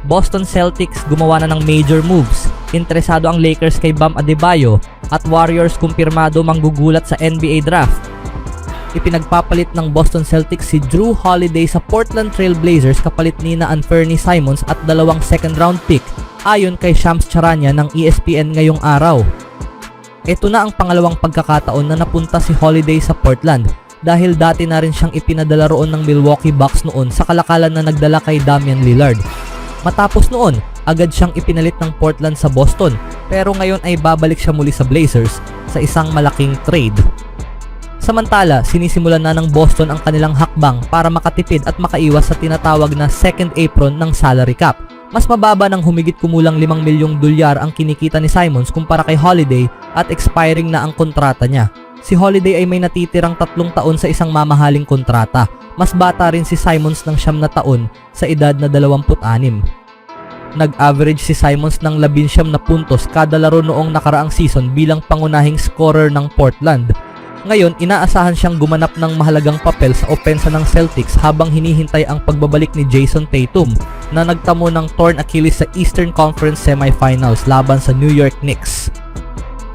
Boston Celtics gumawa na ng major moves. Interesado ang Lakers kay Bam Adebayo at Warriors kumpirmado manggugulat sa NBA draft. Ipinagpapalit ng Boston Celtics si Jrue Holiday sa Portland Trail Blazers kapalit ni Anfernee Simons at 2 second round pick ayon kay Shams Charania ng ESPN ngayong araw. Ito na ang pangalawang pagkakataon na napunta si Holiday sa Portland dahil dati na rin siyang ipinadala roon ng Milwaukee Bucks noon sa kalakalan na nagdala kay Damian Lillard. Matapos noon, agad siyang ipinalit ng Portland sa Boston pero ngayon ay babalik siya muli sa Blazers sa isang malaking trade. Samantala, sinisimulan na ng Boston ang kanilang hakbang para makatipid at makaiwas sa tinatawag na second apron ng salary cap. Mas mababa ng humigit kumulang $5 milyong ang kinikita ni Simons kumpara kay Holiday at expiring na ang kontrata niya. Si Holiday ay may natitirang 3 taon sa isang mamahaling kontrata. Mas bata rin si Simons ng 9 na taon sa edad na 26. Nag-average si Simons ng 19 na puntos kada laro noong nakaraang season bilang pangunahing scorer ng Portland. Ngayon, inaasahan siyang gumanap ng mahalagang papel sa opensa ng Celtics habang hinihintay ang pagbabalik ni Jason Tatum na nagtamo ng torn Achilles sa Eastern Conference Semifinals laban sa New York Knicks.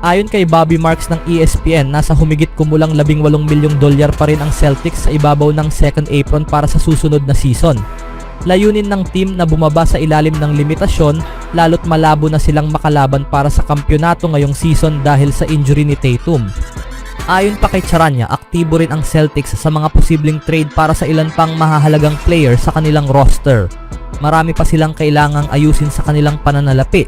Ayon kay Bobby Marks ng ESPN, nasa humigit kumulang $18 milyong pa rin ang Celtics sa ibabaw ng second apron para sa susunod na season. Layunin ng team na bumaba sa ilalim ng limitasyon lalo't malabo na silang makalaban para sa kampyonato ngayong season dahil sa injury ni Tatum. Ayon pa kay Charania, aktibo rin ang Celtics sa mga posibleng trade para sa ilan pang mahahalagang player sa kanilang roster. Marami pa silang kailangang ayusin sa kanilang pananalapi.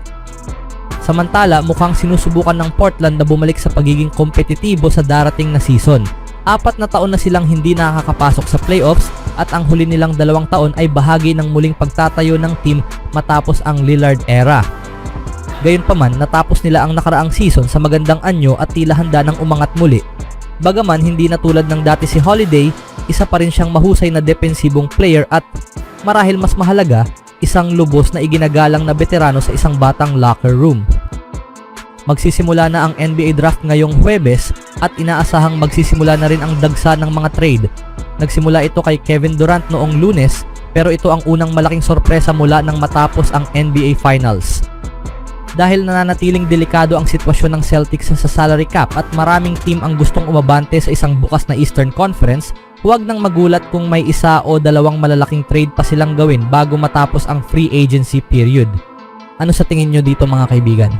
Samantala, mukhang sinusubukan ng Portland na bumalik sa pagiging kompetitibo sa darating na season. 4 na taon na silang hindi nakakapasok sa playoffs at ang huli nilang 2 taon ay bahagi ng muling pagtatayo ng team matapos ang Lillard era. Gayunpaman, natapos nila ang nakaraang season sa magandang anyo at tila handa ng umangat muli. Bagaman hindi na tulad ng dati si Holiday, isa pa rin siyang mahusay na depensibong player at marahil mas mahalaga, isang lubos na iginagalang na veterano sa isang batang locker room. Magsisimula na ang NBA draft ngayong Huwebes at inaasahang magsisimula na rin ang dagsa ng mga trade. Nagsimula ito kay Kevin Durant noong Lunes pero ito ang unang malaking sorpresa mula nang matapos ang NBA Finals. Dahil nananatiling delikado ang sitwasyon ng Celtics sa salary cap at maraming team ang gustong umabante sa isang bukas na Eastern Conference, huwag nang magulat kung may 1 o 2 malalaking trade pa silang gawin bago matapos ang free agency period. Ano sa tingin nyo dito mga kaibigan?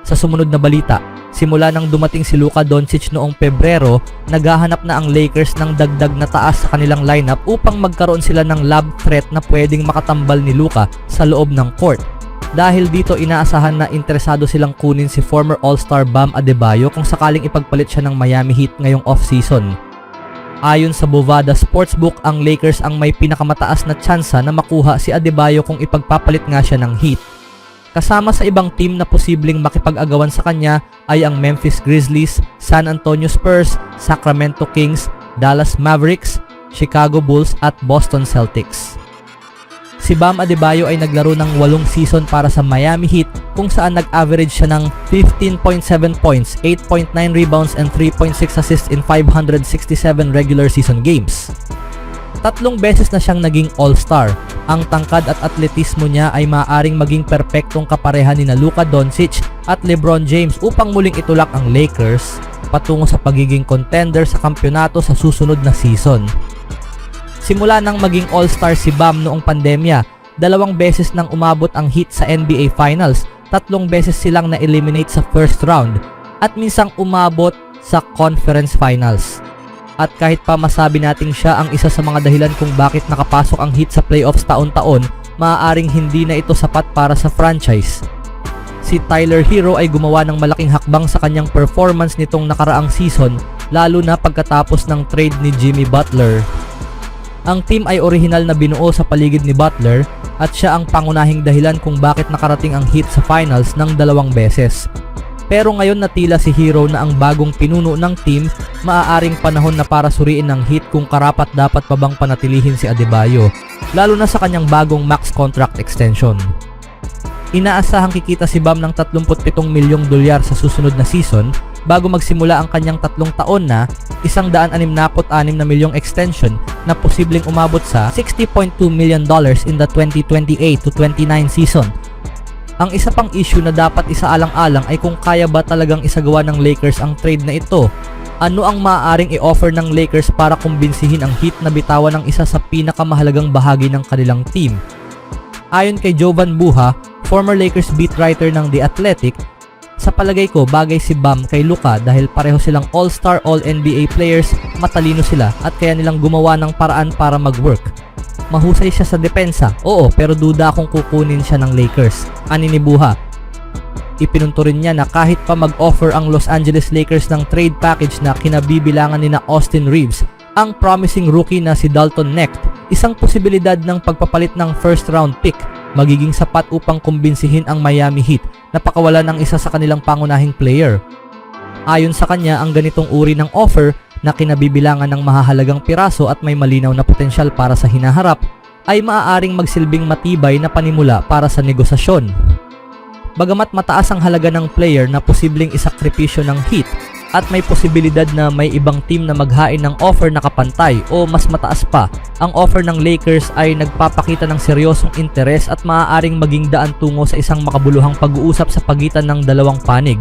Sa sumunod na balita, simula nang dumating si Luka Doncic noong Pebrero, naghahanap na ang Lakers ng dagdag na taas sa kanilang lineup upang magkaroon sila ng lob threat na pwedeng makatambal ni Luka sa loob ng court. Dahil dito inaasahan na interesado silang kunin si former All-Star Bam Adebayo kung sakaling ipagpalit siya ng Miami Heat ngayong off-season. Ayon sa Bovada Sportsbook, ang Lakers ang may pinakamataas na tsansa na makuha si Adebayo kung ipagpapalit nga siya ng Heat. Kasama sa ibang team na posibleng makipag-agawan sa kanya ay ang Memphis Grizzlies, San Antonio Spurs, Sacramento Kings, Dallas Mavericks, Chicago Bulls at Boston Celtics. Si Bam Adebayo ay naglaro ng 8 season para sa Miami Heat kung saan nag-average siya ng 15.7 points, 8.9 rebounds and 3.6 assists in 567 regular season games. 3 beses na siyang naging All-Star. Ang tangkad at atletismo niya ay maaaring maging perpektong kapareha ni Luka Doncic at LeBron James upang muling itulak ang Lakers patungo sa pagiging contender sa kampyonato sa susunod na season. Simula nang maging All-Star si Bam noong pandemya, 2 beses nang umabot ang Heat sa NBA Finals, 3 beses silang na-eliminate sa first round, at minsang umabot sa Conference Finals. At kahit pa masabi nating siya ang isa sa mga dahilan kung bakit nakapasok ang Heat sa playoffs taon-taon, maaaring hindi na ito sapat para sa franchise. Si Tyler Hero ay gumawa ng malaking hakbang sa kanyang performance nitong nakaraang season, lalo na pagkatapos ng trade ni Jimmy Butler. Ang team ay orihinal na binuo sa paligid ni Butler at siya ang pangunahing dahilan kung bakit nakarating ang Heat sa finals ng 2 beses. Pero ngayon na tila si Hero na ang bagong pinuno ng team, maaaring panahon na para suriin ng Heat kung karapat dapat pa bang panatilihin si Adebayo, lalo na sa kanyang bagong max contract extension. Inaasahang kikita si Bam ng $37 milyong sa susunod na season bago magsimula ang kanyang 3 taon na $166 na milyong extension na posibleng umabot sa $60.2 million in the 2028-29 season. Ang isa pang issue na dapat isaalang-alang ay kung kaya ba talagang isagawa ng Lakers ang trade na ito. Ano ang maaaring i-offer ng Lakers para kumbinsihin ang Heat na bitawan ng isa sa pinakamahalagang bahagi ng kanilang team? Ayon kay Jovan Buha, former Lakers beat writer ng The Athletic, sa palagay ko bagay si Bam kay Luka dahil pareho silang all-star all-NBA players, matalino sila at kaya nilang gumawa ng paraan para mag-work. Mahusay siya sa depensa, oo, pero duda akong kukunin siya ng Lakers, ani ni Buha. Ipinunto rin niya na kahit pa mag-offer ang Los Angeles Lakers ng trade package na kinabibilangan ni na Austin Reeves, ang promising rookie na si Dalton Knecht, isang posibilidad ng pagpapalit ng first round pick, magiging sapat upang kumbinsihin ang Miami Heat na pakawalan ng isa sa kanilang pangunahing player. Ayon sa kanya, ang ganitong uri ng offer na kinabibilangan ng mahahalagang piraso at may malinaw na potensyal para sa hinaharap ay maaaring magsilbing matibay na panimula para sa negosasyon. Bagamat mataas ang halaga ng player na posibleng isakripisyo ng Heat at may posibilidad na may ibang team na maghain ng offer na kapantay o mas mataas pa, ang offer ng Lakers ay nagpapakita ng seryosong interes at maaaring maging daan tungo sa isang makabuluhang pag-uusap sa pagitan ng dalawang panig.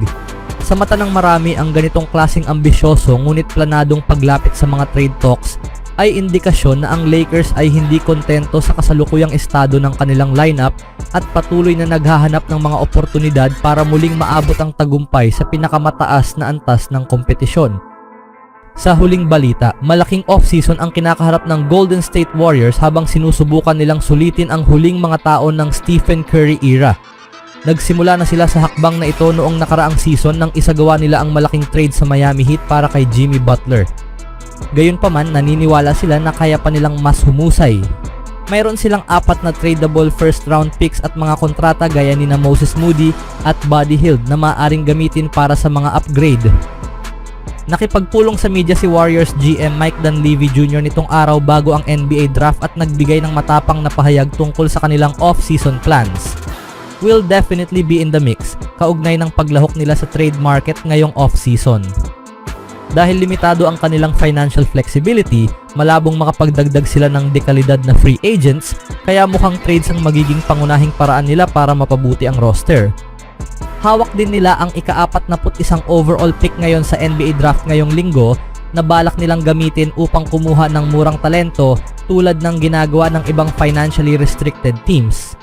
Sa mata ng marami, ang ganitong klaseng ambisyoso ngunit planadong paglapit sa mga trade talks ay indikasyon na ang Lakers ay hindi kontento sa kasalukuyang estado ng kanilang lineup at patuloy na naghahanap ng mga oportunidad para muling maabot ang tagumpay sa pinakamataas na antas ng kompetisyon. Sa huling balita, malaking off-season ang kinakaharap ng Golden State Warriors habang sinusubukan nilang sulitin ang huling mga taon ng Stephen Curry era. Nagsimula na sila sa hakbang na ito noong nakaraang season nang isagawa nila ang malaking trade sa Miami Heat para kay Jimmy Butler. Gayunpaman, naniniwala sila na kaya pa nilang mas humusay. Mayroon silang 4 na tradable first round picks at mga kontrata gaya ni na Moses Moody at Buddy Hield na maaaring gamitin para sa mga upgrade. Nakipagpulong sa media si Warriors GM Mike Dunleavy Jr. nitong araw bago ang NBA draft at nagbigay ng matapang na pahayag tungkol sa kanilang off-season plans. Will definitely be in the mix, kaugnay ng paglahok nila sa trade market ngayong off-season. Dahil limitado ang kanilang financial flexibility, malabong makapagdagdag sila ng dekalidad na free agents, kaya mukhang trades ang magiging pangunahing paraan nila para mapabuti ang roster. Hawak din nila ang ika-41 overall pick ngayon sa NBA draft ngayong linggo na balak nilang gamitin upang kumuha ng murang talento tulad ng ginagawa ng ibang financially restricted teams.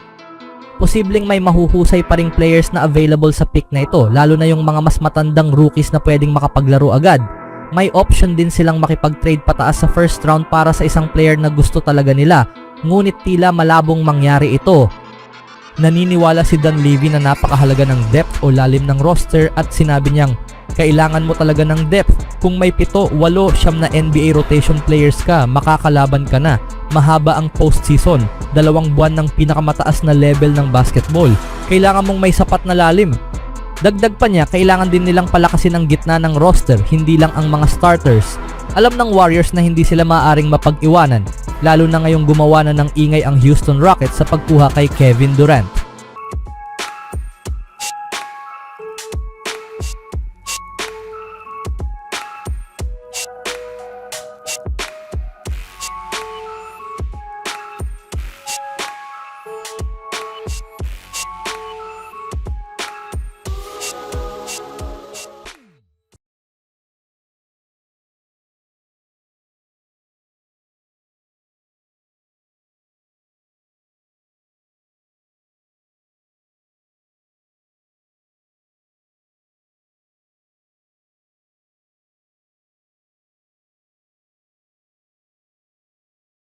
Posibleng may mahuhusay pa ring players na available sa pick na ito, lalo na yung mga mas matandang rookies na pwedeng makapaglaro agad. May option din silang makipag-trade pataas sa first round para sa isang player na gusto talaga nila, ngunit tila malabong mangyari ito. Naniniwala si Dunleavy na napakahalaga ng depth o lalim ng roster at sinabi niyang, kailangan mo talaga ng depth. Kung may 7, 8, 9 na NBA rotation players ka, makakalaban ka na. Mahaba ang postseason, 2 buwan ng pinakamataas na level ng basketball. Kailangan mong may sapat na lalim. Dagdag pa niya, kailangan din nilang palakasin ang gitna ng roster, hindi lang ang mga starters. Alam ng Warriors na hindi sila maaaring mapag-iwanan, lalo na ngayong gumawa na ng ingay ang Houston Rockets sa pagkuha kay Kevin Durant.